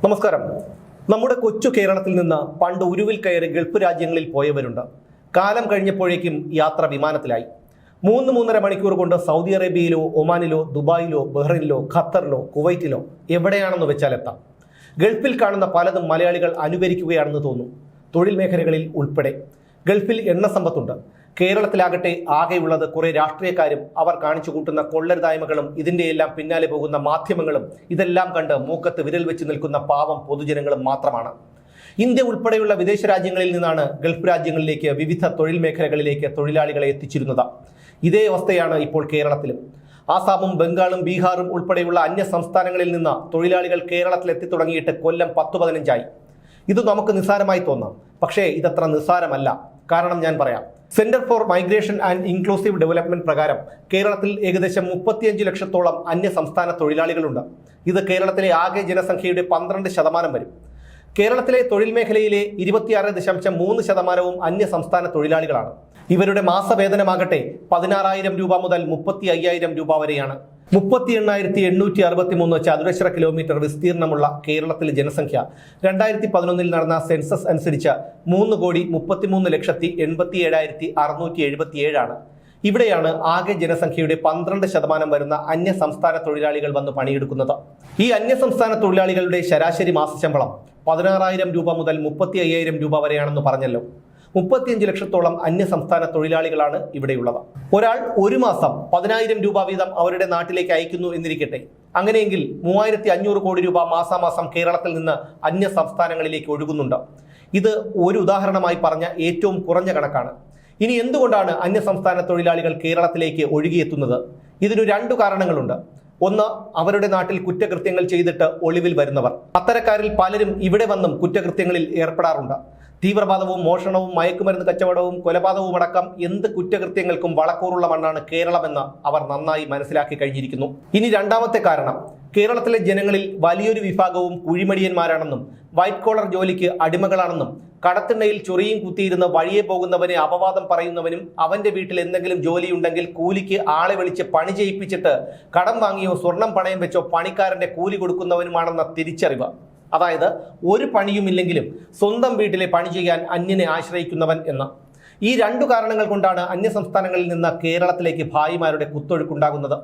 നമസ്കാരം. നമ്മുടെ കൊച്ചു കേരളത്തിൽ നിന്ന് പണ്ട് ഉരുവിൽ കയറി ഗൾഫ് രാജ്യങ്ങളിൽ പോയവരുണ്ട്. കാലം കഴിഞ്ഞപ്പോഴേക്കും യാത്ര വിമാനത്തിലായി. 3-3.5 മണിക്കൂർ കൊണ്ട് സൗദി അറേബ്യയിലോ ഒമാനിലോ ദുബായിലോ ബഹ്റൈനിലോ ഖത്തറിലോ കുവൈറ്റിലോ എവിടെയാണെന്ന് വെച്ചാൽ എത്താം. ഗൾഫിൽ കാണുന്ന പലതും മലയാളികൾ അനുകരിക്കുകയാണെന്ന് തോന്നും, തൊഴിൽ മേഖലകളിൽ ഉൾപ്പെടെ. ഗൾഫിൽ എണ്ണ സമ്പത്തുണ്ട്. കേരളത്തിലാകട്ടെ ആകെയുള്ളത് കുറെ രാഷ്ട്രീയക്കാരും അവർ കാണിച്ചു കൂട്ടുന്ന കൊള്ളരുതായ്മകളും ഇതിൻ്റെയെല്ലാം പിന്നാലെ പോകുന്ന മാധ്യമങ്ങളും ഇതെല്ലാം കണ്ട് മൂക്കത്ത് വിരൽ വെച്ച് നിൽക്കുന്ന പാവം പൊതുജനങ്ങളും മാത്രമാണ്. ഇന്ത്യ ഉൾപ്പെടെയുള്ള വിദേശ രാജ്യങ്ങളിൽ നിന്നാണ് ഗൾഫ് രാജ്യങ്ങളിലേക്ക് വിവിധ തൊഴിൽ മേഖലകളിലേക്ക് തൊഴിലാളികളെ എത്തിച്ചിരുന്നത്. ഇതേ അവസ്ഥയാണ് ഇപ്പോൾ കേരളത്തിലും. ആസാമും ബംഗാളും ബീഹാറും ഉൾപ്പെടെയുള്ള അന്യ സംസ്ഥാനങ്ങളിൽ നിന്ന് തൊഴിലാളികൾ കേരളത്തിലെത്തി തുടങ്ങിയിട്ട് കൊല്ലം 10-15 ആയി. ഇത് നമുക്ക് നിസ്സാരമായി തോന്നാം, പക്ഷേ ഇതത്ര നിസ്സാരമല്ല. കാരണം ഞാൻ പറയാം. Centre for migration and inclusive development പ്രകാരം കേരളത്തിൽ ഏകദേശം 35 ലക്ഷത്തോളം അന്യ സംസ്ഥാന തൊഴിലാളികളുണ്ട്. ഇത് കേരളത്തിലെ ആകെ ജനസംഖ്യയുടെ 12% വരും. കേരളത്തിലെ തൊഴിൽ മേഖലയിലെ 26.3% അന്യ സംസ്ഥാന തൊഴിലാളികളാണ്. ഇവരുടെ മാസവേതനമാകട്ടെ 16,000 രൂപ മുതൽ 35,000 രൂപ വരെയാണ്. 38,863 ചതുരശ്ര കിലോമീറ്റർ വിസ്തീർണമുള്ള കേരളത്തിലെ ജനസംഖ്യ 2011 നടന്ന സെൻസസ് അനുസരിച്ച് 3,33,87,677 ആണ്. ഇവിടെയാണ് ആകെ ജനസംഖ്യയുടെ 12% വരുന്ന അന്യ സംസ്ഥാന തൊഴിലാളികൾ വന്ന് പണിയെടുക്കുന്നത്. ഈ അന്യ സംസ്ഥാന തൊഴിലാളികളുടെ ശരാശരി മാസശമ്പളം 16,000 രൂപ മുതൽ 35,000 രൂപ വരെയാണെന്ന് പറഞ്ഞല്ലോ. 35 ലക്ഷത്തോളം അന്യ സംസ്ഥാന തൊഴിലാളികളാണ് ഇവിടെയുള്ളത്. ഒരാൾ ഒരു മാസം 10,000 രൂപ വീതം അവരുടെ നാട്ടിലേക്ക് അയക്കുന്നു എന്നിരിക്കട്ടെ. അങ്ങനെയെങ്കിൽ 3,500 കോടി രൂപ മാസാമാസം കേരളത്തിൽ നിന്ന് അന്യ സംസ്ഥാനങ്ങളിലേക്ക് ഒഴുകുന്നുണ്ട്. ഇത് ഒരു ഉദാഹരണമായി പറഞ്ഞ ഏറ്റവും കുറഞ്ഞ കണക്കാണ്. ഇനി എന്തുകൊണ്ടാണ് അന്യ സംസ്ഥാന തൊഴിലാളികൾ കേരളത്തിലേക്ക് ഒഴുകിയെത്തുന്നത്? ഇതിനു 2 കാരണങ്ങളുണ്ട്. ഒന്ന്, അവരുടെ നാട്ടിൽ കുറ്റകൃത്യങ്ങൾ ചെയ്തിട്ട് ഒളിവിൽ വരുന്നവർ. അത്തരക്കാരിൽ പലരും ഇവിടെ വന്നും കുറ്റകൃത്യങ്ങളിൽ ഏർപ്പെടാറുണ്ട്. തീവ്രവാദവും മോഷണവും മയക്കുമരുന്ന് കച്ചവടവും കൊലപാതകവും അടക്കം എന്ത് കുറ്റകൃത്യങ്ങൾക്കും വളക്കൂറുള്ള മണ്ണാണ് കേരളമെന്ന് അവർ നന്നായി മനസ്സിലാക്കി കഴിഞ്ഞിരിക്കുന്നു. ഇനി രണ്ടാമത്തെ കാരണം, കേരളത്തിലെ ജനങ്ങളിൽ വലിയൊരു വിഭാഗവും കുഴിമടിയന്മാരാണെന്നും വൈറ്റ് കോളർ ജോലിക്ക് അടിമകളാണെന്നും കടത്തിണ്ണയിൽ ചൊറിയും കുത്തിയിരുന്ന് വഴിയെ പോകുന്നവനെ അപവാദം പറയുന്നവനും അവന്റെ വീട്ടിൽ എന്തെങ്കിലും ജോലിയുണ്ടെങ്കിൽ കൂലിക്ക് ആളെ വിളിച്ച് പണി ചെയ്യിപ്പിച്ചിട്ട് കടം വാങ്ങിയോ സ്വർണം പണയം വെച്ചോ പണിക്കാരന്റെ കൂലി കൊടുക്കുന്നവനുമാണെന്ന തിരിച്ചറിവ്. അതായത് ഒരു പണിയുമില്ലെങ്കിലും സ്വന്തം വീട്ടിലെ പണി ചെയ്യാൻ അന്യനെ ആശ്രയിക്കുന്നവൻ എന്ന്. ഈ 2 കാരണങ്ങൾ കൊണ്ടാണ് അന്യ സംസ്ഥാനങ്ങളിൽ നിന്ന് കേരളത്തിലേക്ക് ഭായിമാരുടെ കുത്തൊഴുക്കുണ്ടാകുന്നത്.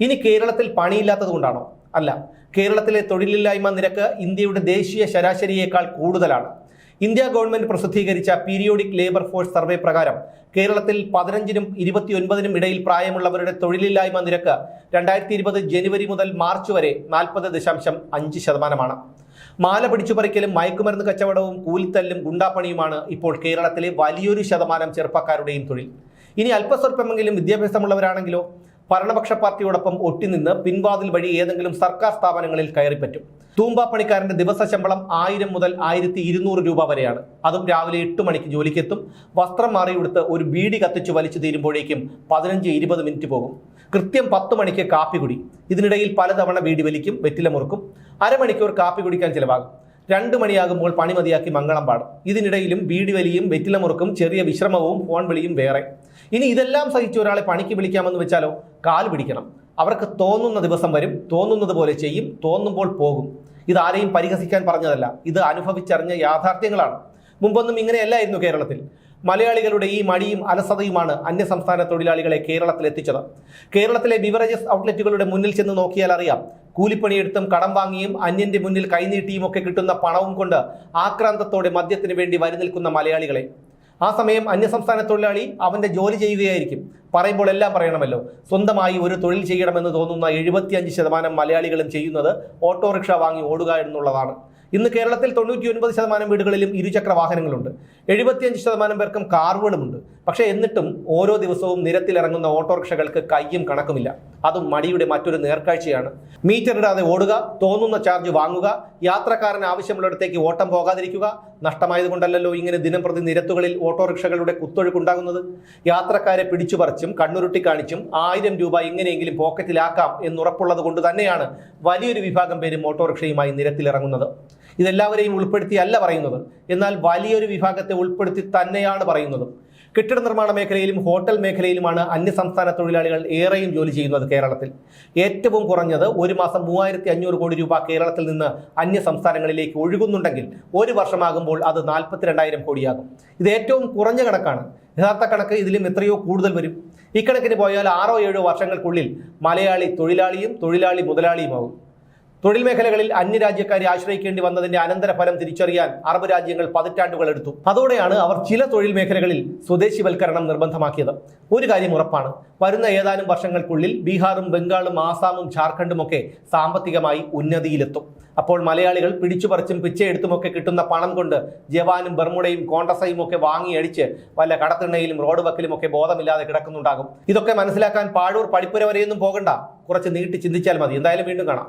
ഇനി കേരളത്തിൽ പണിയില്ലാത്തത് കൊണ്ടാണോ? അല്ല. കേരളത്തിലെ തൊഴിലില്ലായ്മ നിരക്ക് ഇന്ത്യയുടെ ദേശീയ ശരാശരിയേക്കാൾ കൂടുതലാണ്. ഇന്ത്യ ഗവൺമെന്റ് പ്രസിദ്ധീകരിച്ച പീരിയോഡിക് ലേബർ ഫോഴ്സ് സർവേ പ്രകാരം കേരളത്തിൽ 15-നും 29-നും ഇടയിൽ പ്രായമുള്ളവരുടെ തൊഴിലില്ലായ്മ നിരക്ക് 2020 ജനുവരി മുതൽ മാർച്ച് വരെ 40.5%. മാല പിടിച്ചുപറിക്കലും മയക്കുമരുന്ന് കച്ചവടവും കൂലിത്തല്ലും ഗുണ്ടാപ്പണിയുമാണ് ഇപ്പോൾ കേരളത്തിലെ വലിയൊരു ശതമാനം ചെറുപ്പക്കാരുടെയും തൊഴിൽ. ഇനി അല്പസ്വല്പമെങ്കിലും വിദ്യാഭ്യാസമുള്ളവരാണെങ്കിലോ ഭരണപക്ഷ പാർട്ടിയോടൊപ്പം ഒട്ടിനിന്ന് പിൻവാതിൽ വഴി ഏതെങ്കിലും സർക്കാർ സ്ഥാപനങ്ങളിൽ കയറിപ്പറ്റും. തൂമ്പ പണിക്കാരന്റെ ദിവസ ശമ്പളം 1000 മുതൽ 1,200 രൂപ വരെയാണ്. അതും രാവിലെ 8 മണിക്ക് ജോലിക്കെത്തും. വസ്ത്രം മാറിയെടുത്ത് ഒരു ബീഡി കത്തിച്ചു വലിച്ചു തീരുമ്പോഴേക്കും 15-20 മിനിറ്റ് പോകും. കൃത്യം 10 മണിക്ക് കാപ്പി കുടി. ഇതിനിടയിൽ പലതവണ ബീഡി വലിക്കും, വെറ്റില മുറുക്കും. അരമണിക്കൂർ കാപ്പി കുടിക്കാൻ ചിലവാകും. 2 മണിയാകുമ്പോൾ പണി മതിയാക്കി മംഗളം പാടും. ഇതിനിടയിലും ബീഡി വലിയും വെറ്റില മുറുക്കും, ചെറിയ വിശ്രമവും ഫോൺ വിളിയും വേറെ. ഇനി ഇതെല്ലാം സഹിച്ച് ഒരാളെ പണിക്ക് വിളിക്കാമെന്ന് വെച്ചാലോ കാല് പിടിക്കണം. അവർക്ക് തോന്നുന്ന ദിവസം വരും, തോന്നുന്നത് പോലെ ചെയ്യും, തോന്നുമ്പോൾ പോകും. ഇതാരെയും പരിഹസിക്കാൻ പറഞ്ഞതല്ല, ഇത് അനുഭവിച്ചറിഞ്ഞ യാഥാർത്ഥ്യങ്ങളാണ്. മുമ്പൊന്നും ഇങ്ങനെയല്ലായിരുന്നു കേരളത്തിൽ. മലയാളികളുടെ ഈ മടിയും അലസതയുമാണ് അന്യസംസ്ഥാന തൊഴിലാളികളെ കേരളത്തിൽ എത്തിച്ചത്. കേരളത്തിലെ ബിവറേജസ് ഔട്ട്ലെറ്റുകളുടെ മുന്നിൽ ചെന്ന് നോക്കിയാൽ അറിയാം, കൂലിപ്പണിയെടുത്തും കടം വാങ്ങിയും അന്യന്റെ മുന്നിൽ കൈനീട്ടിയും ഒക്കെ കിട്ടുന്ന പണവും കൊണ്ട് ആക്രാന്തത്തോടെ മദ്യത്തിന് വേണ്ടി വരി നിൽക്കുന്ന മലയാളികളെ. ആ സമയം അന്യസംസ്ഥാന തൊഴിലാളി അവന്റെ ജോലി ചെയ്യുകയായിരിക്കും. പറയുമ്പോൾ എല്ലാം പറയണമല്ലോ. സ്വന്തമായി ഒരു തൊഴിൽ ചെയ്യണമെന്ന് തോന്നുന്ന 75% മലയാളികളും ചെയ്യുന്നത് ഓട്ടോറിക്ഷ വാങ്ങി ഓടുക എന്നുള്ളതാണ്. ഇന്ന് കേരളത്തിൽ 99% വീടുകളിലും ഇരുചക്ര വാഹനങ്ങളുണ്ട്. 75% പേർക്കും കാറുകളുമുണ്ട്. പക്ഷേ എന്നിട്ടും ഓരോ ദിവസവും നിരത്തിലിറങ്ങുന്ന ഓട്ടോറിക്ഷകൾക്ക് കയ്യും കണക്കുമില്ല. അതും മടിയുടെ മറ്റൊരു നേർക്കാഴ്ചയാണ്. മീറ്റർ ഇടാതെ ഓടുക, തോന്നുന്ന ചാർജ് വാങ്ങുക, യാത്രക്കാരന് ആവശ്യമുള്ളിടത്തേക്ക് ഓട്ടം പോകാതിരിക്കുക. നഷ്ടമായതുകൊണ്ടല്ലോ ഇങ്ങനെ ദിനംപ്രതി നിരത്തുകളിൽ ഓട്ടോറിക്ഷകളുടെ കുത്തൊഴുക്കുണ്ടാകുന്നത്. യാത്രക്കാരെ പിടിച്ചുപറിച്ചും കണ്ണുരുട്ടി കാണിച്ചും 1000 രൂപ എങ്ങനെയെങ്കിലും പോക്കറ്റിലാക്കാം എന്നുറപ്പുള്ളത് കൊണ്ട് തന്നെയാണ് വലിയൊരു വിഭാഗം പേരും ഓട്ടോറിക്ഷയുമായി നിരത്തിലിറങ്ങുന്നത്. ഇതെല്ലാവരെയും ഉൾപ്പെടുത്തിയല്ല പറയുന്നത്, എന്നാൽ വലിയൊരു വിഭാഗത്തെ ഉൾപ്പെടുത്തി തന്നെയാണ് പറയുന്നത്. കെട്ടിട നിർമ്മാണ മേഖലയിലും ഹോട്ടൽ മേഖലയിലുമാണ് അന്യസംസ്ഥാന തൊഴിലാളികൾ ഏറെയും ജോലി ചെയ്യുന്നത് കേരളത്തിൽ. ഏറ്റവും കുറഞ്ഞത് ഒരു മാസം 3500 കോടി രൂപ കേരളത്തിൽ നിന്ന് അന്യ സംസ്ഥാനങ്ങളിലേക്ക് ഒഴുകുന്നുണ്ടെങ്കിൽ ഒരു വർഷമാകുമ്പോൾ അത് 42,000 കോടിയാകും. ഇത് ഏറ്റവും കുറഞ്ഞ കണക്കാണ്. യഥാർത്ഥ കണക്ക് ഇതിലും എത്രയോ കൂടുതൽ വരും. ഇക്കണക്കിന് പോയാൽ 6-7 വർഷങ്ങൾക്കുള്ളിൽ മലയാളി തൊഴിലാളിയും തൊഴിലാളി മുതലാളിയുമാകും. തൊഴിൽ മേഖലകളിൽ അന്യരാജ്യക്കാരെ ആശ്രയിക്കേണ്ടി വന്നതിന്റെ അനന്തരഫലം തിരിച്ചറിയാൻ അറബ് രാജ്യങ്ങൾ പതിറ്റാണ്ടുകൾ എടുത്തു. അതോടെയാണ് അവർ ചില തൊഴിൽ മേഖലകളിൽ സ്വദേശിവൽക്കരണം നിർബന്ധമാക്കിയത്. ഒരു കാര്യം ഉറപ്പാണ്, വരുന്ന ഏതാനും വർഷങ്ങൾക്കുള്ളിൽ ബീഹാറും ബംഗാളും ആസാമും ഝാർഖണ്ഡും ഒക്കെ സാമ്പത്തികമായി ഉന്നതിയിലെത്തും. അപ്പോൾ മലയാളികൾ പിടിച്ചുപറിച്ചും പിച്ചയെടുത്തുമൊക്കെ കിട്ടുന്ന പണം കൊണ്ട് ജവാനും ബർമുടയും കോണ്ടസയും ഒക്കെ വാങ്ങിയടിച്ച് വല്ല കടത്തിണ്ണയിലും റോഡ് വക്കിലുമൊക്കെ ബോധമില്ലാതെ കിടക്കുന്നുണ്ടാകും. ഇതൊക്കെ മനസ്സിലാക്കാൻ പാഴൂർ പടിപ്പുര വരെയൊന്നും പോകണ്ട, കുറച്ച് നീട്ടി ചിന്തിച്ചാൽ മതി. എന്തായാലും വീണ്ടും കാണാം.